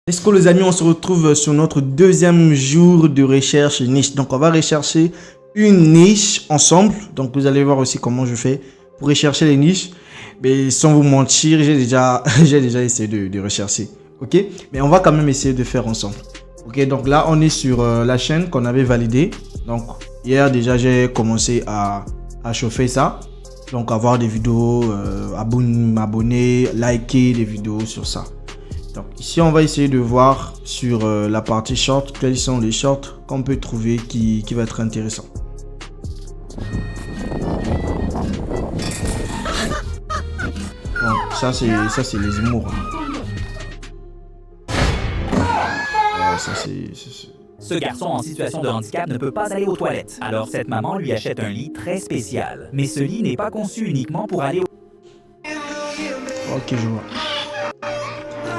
Est-ce que les amis, on se retrouve sur notre deuxième jour de recherche niche. Donc on va rechercher une niche ensemble. Donc vous allez voir aussi comment je fais pour rechercher les niches. Mais sans vous mentir, j'ai déjà essayé de rechercher. Ok, mais on va quand même essayer de faire ensemble. Ok, donc là on est sur la chaîne qu'on avait validée. Donc hier déjà j'ai commencé à chauffer ça. Donc avoir des vidéos, m'abonner, liker des vidéos sur ça. Donc ici on va essayer de voir sur la partie short quels sont les shorts qu'on peut trouver qui va être intéressant. Bon, ça c'est les humours. Ça c'est... Ce garçon en situation de handicap ne peut pas aller aux toilettes. Alors cette maman lui achète un lit très spécial. Mais ce lit n'est pas conçu uniquement pour aller aux... Ok, je vois.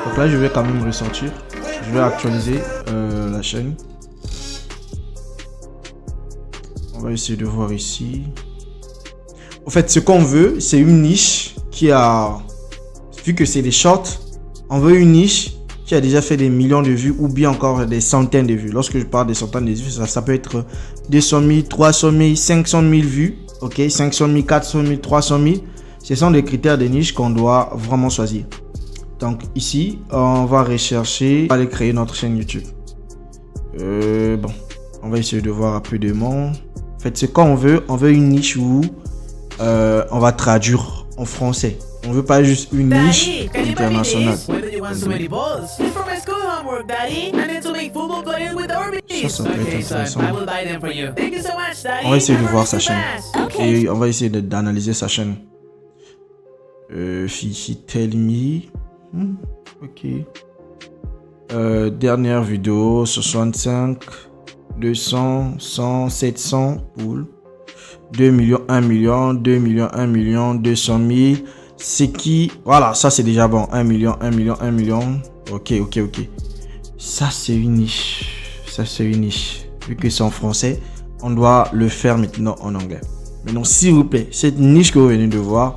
Donc là je vais quand même ressortir. Je vais actualiser la chaîne. On va essayer de voir ici. En fait, ce qu'on veut, c'est une niche qui a... Vu que c'est des shorts, on veut une niche qui a déjà fait des millions de vues ou bien encore des centaines de vues. Lorsque je parle des centaines de vues, ça peut être 200 000, 300 000, 500 000 vues. Ok, 500 000, 400 000, 300 000. Ce sont des critères de niche qu'on doit vraiment choisir. Donc ici, on va rechercher, on va aller créer notre chaîne YouTube. Bon, on va essayer de voir rapidement. En fait, ce qu'on veut, on veut une niche où on va traduire en français. On veut pas juste une niche internationale. Ça peut être intéressant. On va essayer de voir sa chaîne. Et on va essayer d'analyser sa chaîne. Fifi Tell Me. Ok. Dernière vidéo, 65, 200, 100, 700 poules. 2 millions, 1 million, 2 millions, 1 million, 200 000. C'est qui? Voilà, ça c'est déjà bon. 1 million, 1 million, 1 million. Ok. Ça c'est une niche. Ça c'est une niche. Vu que c'est en français, on doit le faire maintenant en anglais. Maintenant, s'il vous plaît, cette niche que vous venez de voir,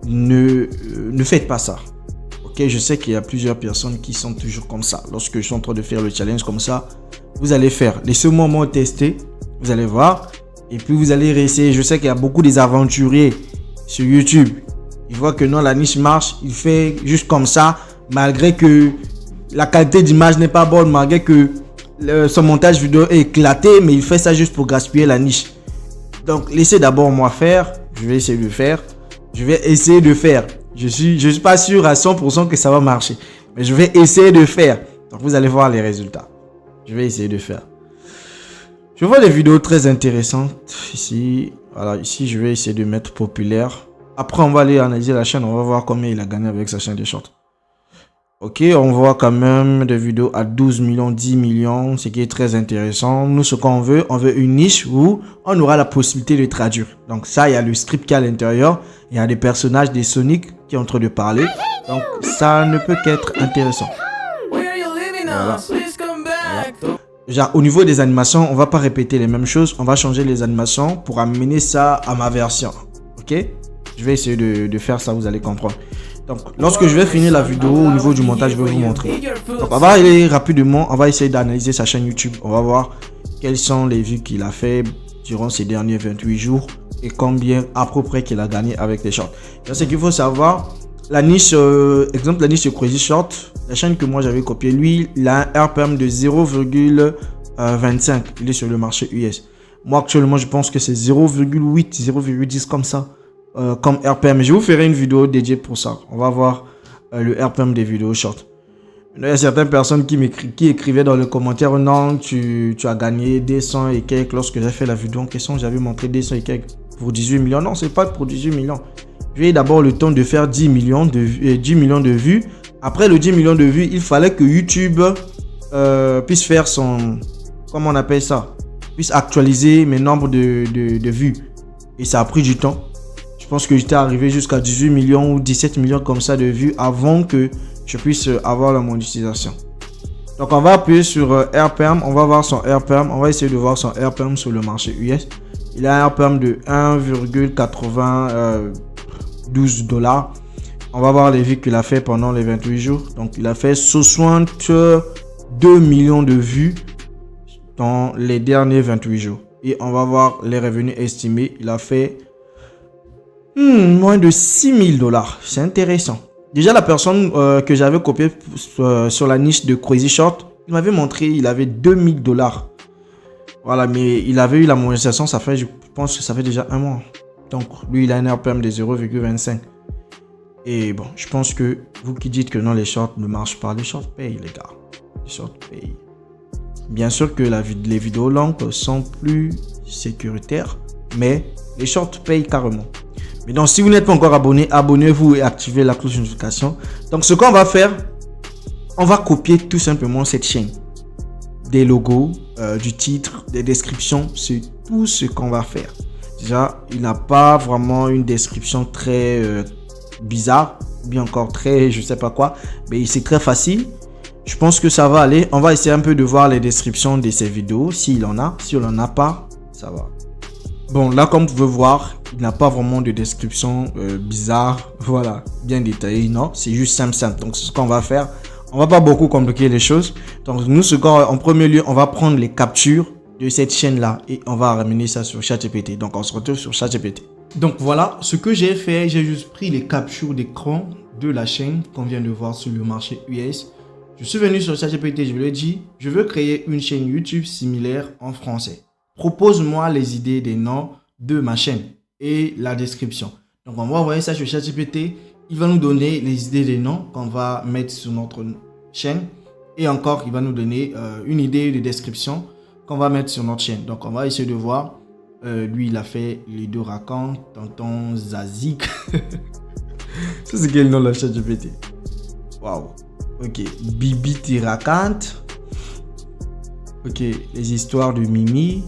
ne faites pas ça. Ok, je sais qu'il y a plusieurs personnes qui sont toujours comme ça. Lorsque je suis en train de faire le challenge comme ça, vous allez faire. Laissez-moi moi tester. Vous allez voir. Et puis vous allez réessayer. Je sais qu'il y a beaucoup des aventuriers sur YouTube. Ils voient que non, la niche marche. Il fait juste comme ça. Malgré que la qualité d'image n'est pas bonne. Malgré que son montage vidéo est éclaté. Mais il fait ça juste pour gaspiller la niche. Donc laissez d'abord moi faire. Je vais essayer de faire. Je vais essayer de faire. Je suis pas sûr à 100% que ça va marcher. Mais je vais essayer de faire. Donc vous allez voir les résultats. Je vais essayer de faire. Je vois des vidéos très intéressantes ici. Voilà, ici je vais essayer de mettre populaire. Après on va aller analyser la chaîne. On va voir combien il a gagné avec sa chaîne de short. Ok, on voit quand même des vidéos à 12 millions, 10 millions. Ce qui est très intéressant. Nous ce qu'on veut, on veut une niche où on aura la possibilité de traduire. Donc ça, il y a le script qui est à l'intérieur. Il y a des personnages des Sonic qui sont en train de parler. Donc ça ne peut qu'être intéressant. Voilà. Genre, au niveau des animations, on va pas répéter les mêmes choses. On va changer les animations pour amener ça à ma version. Ok? Je vais essayer de faire ça, vous allez comprendre. Donc, lorsque je vais finir la vidéo, au niveau du montage, je vais vous montrer. Donc, on va aller rapidement. On va essayer d'analyser sa chaîne YouTube. On va voir quelles sont les vues qu'il a fait durant ces derniers 28 jours. Et combien à peu près qu'il a gagné avec les shorts. Donc, ce qu'il faut savoir, la niche, exemple, la niche de Crazy Short, la chaîne que moi j'avais copié, lui, il a un RPM de 0,25. Il est sur le marché US. Moi, actuellement, je pense que c'est 0,8, 0,10 comme ça, comme RPM. Je vous ferai une vidéo dédiée pour ça. On va voir le RPM des vidéos short. Il y a certaines personnes qui écrivaient dans les commentaires, non, tu as gagné 200 et quelques. Lorsque j'ai fait la vidéo en question, j'avais montré 200 et quelques pour 18 millions. Non, c'est pas pour 18 millions. J'ai eu d'abord le temps de faire 10 millions de vues. Après le 10 millions de vues, il fallait que YouTube puisse faire son... Comment on appelle ça? Puisse actualiser mes nombres de vues. Et ça a pris du temps. Je pense que j'étais arrivé jusqu'à 18 millions ou 17 millions comme ça de vues avant que je puisse avoir la monétisation. Donc on va appuyer sur RPM. On va voir son RPM. On va essayer de voir son RPM sur le marché US. Il a un RPM de 1,92 $. On va voir les vues qu'il a fait pendant les 28 jours. Donc, il a fait 62 millions de vues dans les derniers 28 jours. Et on va voir les revenus estimés. Il a fait moins de 6 000 $. C'est intéressant. Déjà, la personne que j'avais copiée sur la niche de Crazy Short, il m'avait montré il avait 2 000 $. Voilà, mais il avait eu la monétisation, ça fait, je pense que ça fait déjà un mois. Donc, lui, il a un RPM de 0,25. Et bon, je pense que vous qui dites que non, les shorts ne marchent pas, les shorts payent, les gars. Les shorts payent. Bien sûr que les vidéos longues sont plus sécuritaires, mais les shorts payent carrément. Mais donc, si vous n'êtes pas encore abonné, abonnez-vous et activez la cloche de notification. Donc, ce qu'on va faire, on va copier tout simplement cette chaîne. Des logos, du titre, des descriptions, c'est tout ce qu'on va faire. Déjà, il n'a pas vraiment une description très bizarre, ou bien encore très je sais pas quoi, mais c'est très facile. Je pense que ça va aller. On va essayer un peu de voir les descriptions de ces vidéos, s'il en a. Si on n'en a pas, ça va. Bon, là, comme vous pouvez voir, il n'a pas vraiment de description bizarre, voilà, bien détaillée, non, c'est juste simple. Donc, c'est ce qu'on va faire. On va pas beaucoup compliquer les choses. Donc, nous, en premier lieu, on va prendre les captures de cette chaîne-là et on va ramener ça sur ChatGPT. Donc, on se retrouve sur ChatGPT. Donc, voilà, ce que j'ai fait, j'ai juste pris les captures d'écran de la chaîne qu'on vient de voir sur le marché US. Je suis venu sur ChatGPT, je lui ai dit, je veux créer une chaîne YouTube similaire en français. Propose-moi les idées des noms de ma chaîne et la description. Donc, on va envoyer ça sur ChatGPT. Il va nous donner les idées des noms qu'on va mettre sur notre chaîne. Et encore, il va nous donner une idée de description qu'on va mettre sur notre chaîne. Donc, on va essayer de voir. Lui, il a fait les deux racontes. Tonton Zazik. Ça, c'est quel nom la ChatGPT? Waouh. Ok. Bibi Tirakante. Ok. Les histoires de Mimi.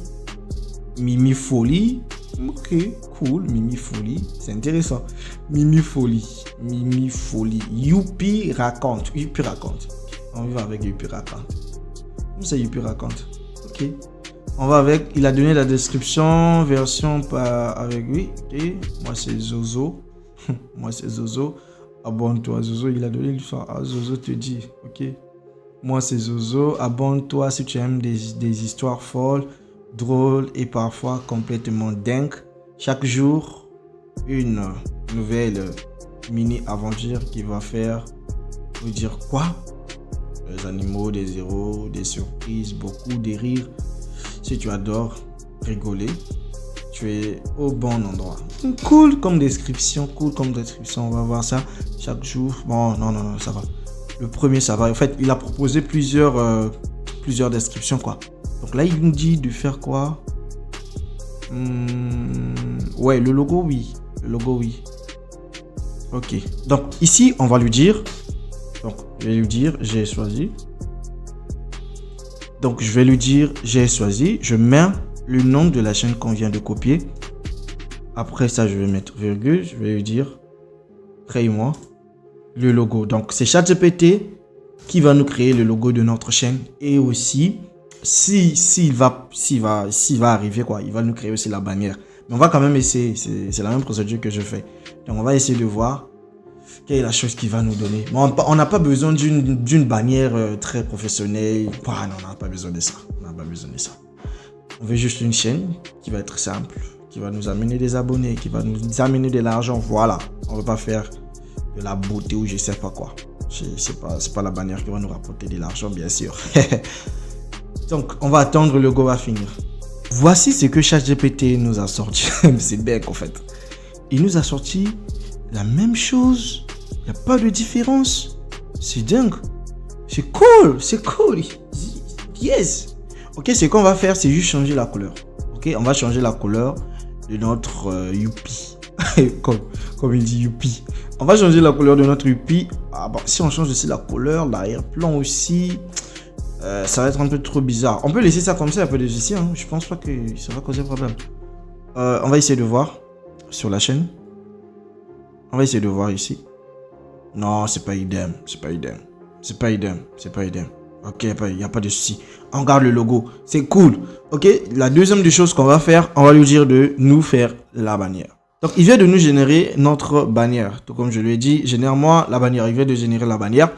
Mimi Folie. Ok, cool. Mimi Folie. C'est intéressant. Mimi Folie. Mimi Folie. Youpi raconte. Youpi raconte. On va avec Youpi raconte. C'est Youpi raconte. Ok. On va avec. Il a donné la description. Version avec lui. Ok. Moi, c'est Zozo. Moi, c'est Zozo. Abonne-toi. Zozo, il a donné l'histoire. Ah, Zozo te dit. Ok. Moi, c'est Zozo. Abonne-toi si tu aimes des histoires folles, drôles et parfois complètement dingues. Chaque jour, une nouvelle mini-aventure qui va faire vous dire quoi? Des animaux, des héros, des surprises, beaucoup de rires. Si tu adores rigoler, tu es au bon endroit. Cool comme description, On va voir ça chaque jour. Bon, non, ça va. Le premier, ça va. En fait, il a proposé plusieurs descriptions, quoi. Donc là, il nous dit de faire quoi? Ouais, le logo, oui. Ok. Donc, ici, on va lui dire. Donc, je vais lui dire, j'ai choisi. Donc, je vais lui dire, j'ai choisi. Je mets le nom de la chaîne qu'on vient de copier. Après ça, je vais mettre virgule. Je vais lui dire, crée-moi le logo. Donc, c'est ChatGPT qui va nous créer le logo de notre chaîne. Et aussi, s'il va arriver, quoi, il va nous créer aussi la bannière. Mais on va quand même essayer. C'est la même procédure que je fais. Donc, on va essayer de voir quelle est la chose qu'il va nous donner. Bon, on n'a pas besoin d'une bannière très professionnelle. Non, on n'a pas besoin de ça. On veut juste une chaîne qui va être simple, qui va nous amener des abonnés, qui va nous amener de l'argent. Voilà. On ne veut pas faire de la beauté ou je sais pas quoi. C'est pas la bannière qui va nous rapporter de l'argent, bien sûr. Donc, on va attendre, le logo va finir. Voici ce que ChatGPT nous a sorti. C'est dingue, en fait. Il nous a sorti la même chose. Il n'y a pas de différence. C'est dingue. C'est cool. Yes. Ok, ce qu'on va faire, c'est juste changer la couleur. Ok, on va changer la couleur de notre Youpi. comme il dit Youpi. On va changer la couleur de notre Youpi. Ah bon, si on change aussi la couleur, l'arrière-plan aussi, ça va être un peu trop bizarre. On peut laisser ça comme ça, un peu de ici. Hein. Je pense pas que ça va causer problème. On va essayer de voir sur la chaîne. On va essayer de voir ici. Non, c'est pas idem. Ok, il n'y a pas de souci. On garde le logo. C'est cool. Ok, la deuxième des choses qu'on va faire, on va lui dire de nous faire la bannière. Donc, il vient de nous générer notre bannière. Donc, comme je lui ai dit, génère-moi la bannière. Il vient de générer la bannière.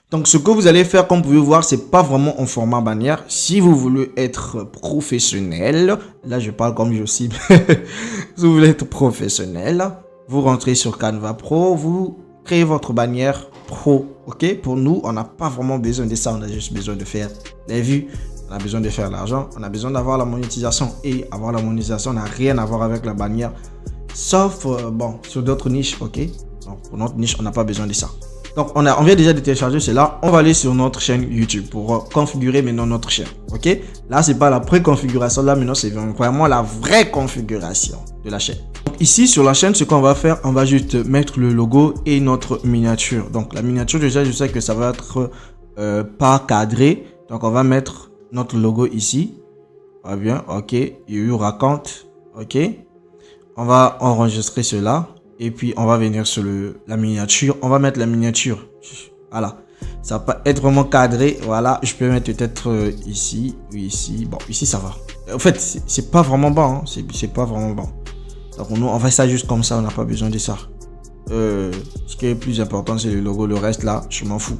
Donc, ce que vous allez faire, comme vous pouvez voir, c'est pas vraiment en format bannière. Si vous voulez être professionnel, là, je parle comme je cible. Si vous voulez être professionnel, vous rentrez sur Canva Pro, vous créez votre bannière pro. Ok? Pour nous, on n'a pas vraiment besoin de ça. On a juste besoin de faire les vues. On a besoin de faire l'argent. On a besoin d'avoir la monétisation. Et avoir la monétisation n'a rien à voir avec la bannière. Sauf, bon, sur d'autres niches, ok? Donc, pour notre niche, on n'a pas besoin de ça. Donc, on vient déjà de télécharger cela. On va aller sur notre chaîne YouTube pour configurer maintenant notre chaîne, ok? Là, c'est pas la pré-configuration. Là, maintenant, c'est vraiment la vraie configuration de la chaîne. Donc, ici, sur la chaîne, ce qu'on va faire, on va juste mettre le logo et notre miniature. Donc, la miniature, déjà, je sais que ça va être pas cadré. Donc, on va mettre notre logo ici. Ah bien, ok. You raconte, ok? On va enregistrer cela et puis on va venir sur la miniature. On va mettre la miniature. Voilà. Ça va pas être vraiment cadré. Voilà. Je peux mettre peut-être ici ou ici. Bon, ici ça va. En fait, c'est pas vraiment bon. Hein. C'est pas vraiment bon. Donc on fait ça juste comme ça. On n'a pas besoin de ça. Ce qui est plus important, c'est le logo. Le reste là, je m'en fous.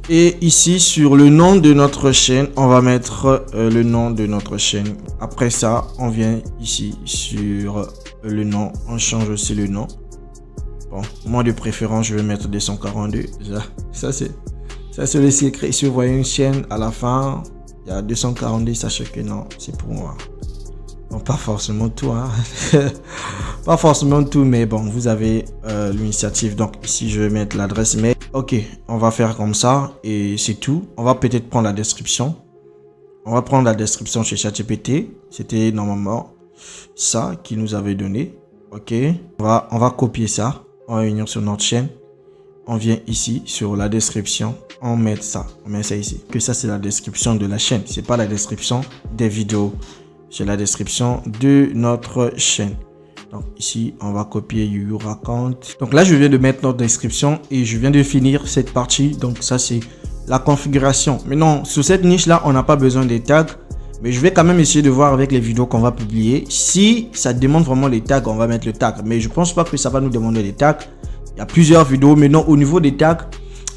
Et ici, sur le nom de notre chaîne, on va mettre le nom de notre chaîne. Après ça, on vient ici sur le nom. On change aussi le nom. Bon, moi de préférence, je vais mettre 242. Ça c'est le secret. Si vous voyez une chaîne à la fin, il y a 242. Sachez que non, c'est pour moi. Bon, pas forcément tout, hein. Pas forcément tout, mais bon, vous avez l'initiative. Donc ici, je vais mettre l'adresse mail. Ok, on va faire comme ça et c'est tout. On va peut-être prendre la description. On va prendre la description chez ChatGPT. C'était normalement ça qu'il nous avait donné. Ok, on va copier ça. On va venir sur notre chaîne. On vient ici sur la description. On met ça ici. Que ça, c'est la description de la chaîne. C'est pas la description des vidéos. C'est la description de notre chaîne. Donc ici, on va copier You Raconte. Donc là, je viens de mettre notre description et je viens de finir cette partie. Donc ça, c'est la configuration. Maintenant, sur cette niche-là, on n'a pas besoin des tags. Mais je vais quand même essayer de voir avec les vidéos qu'on va publier. Si ça demande vraiment les tags, on va mettre le tag. Mais je pense pas que ça va nous demander les tags. Il y a plusieurs vidéos. Maintenant, au niveau des tags,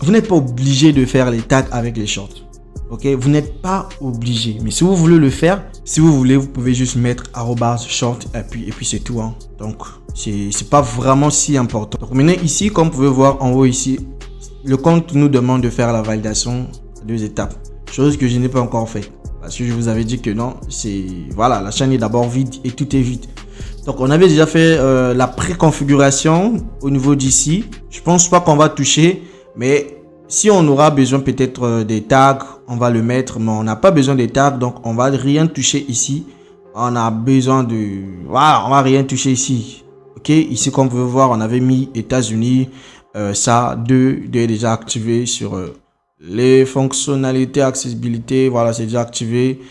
vous n'êtes pas obligé de faire les tags avec les shorts. Ok, vous n'êtes pas obligé, mais si vous voulez le faire, si vous voulez, vous pouvez juste mettre @short et puis c'est tout, hein. Donc c'est pas vraiment si important. Donc maintenant ici, comme vous pouvez voir en haut ici, le compte nous demande de faire la validation à 2 étapes, chose que je n'ai pas encore fait parce que je vous avais dit que non, c'est voilà, la chaîne est d'abord vide et tout est vide. Donc on avait déjà fait la préconfiguration au niveau d'ici. Je pense pas qu'on va toucher, mais si on aura besoin peut-être des tags, on va le mettre, mais on n'a pas besoin des tags, donc on va rien toucher ici. On a besoin de... Voilà, on va rien toucher ici. Ok, ici comme vous pouvez voir, on avait mis États-Unis. Ça, 2 est déjà activé sur les fonctionnalités, accessibilité. Voilà, c'est déjà activé.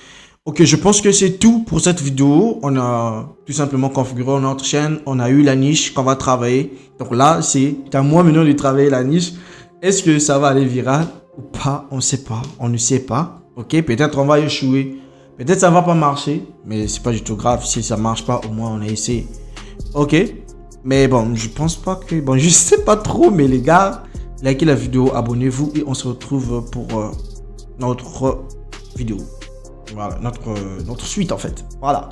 Ok, je pense que c'est tout pour cette vidéo. On a tout simplement configuré notre chaîne. On a eu la niche qu'on va travailler. Donc là, c'est à moi maintenant de travailler la niche. Est-ce que ça va aller viral ou pas? On ne sait pas. On ne sait pas. Ok, peut-être on va échouer. Peut-être ça va pas marcher. Mais c'est pas du tout grave. Si ça marche pas, au moins on a essayé. Ok. Mais bon, je pense pas que... Bon, je sais pas trop. Mais les gars, likez la vidéo, abonnez-vous. Et on se retrouve pour notre vidéo. Voilà, notre suite en fait. Voilà.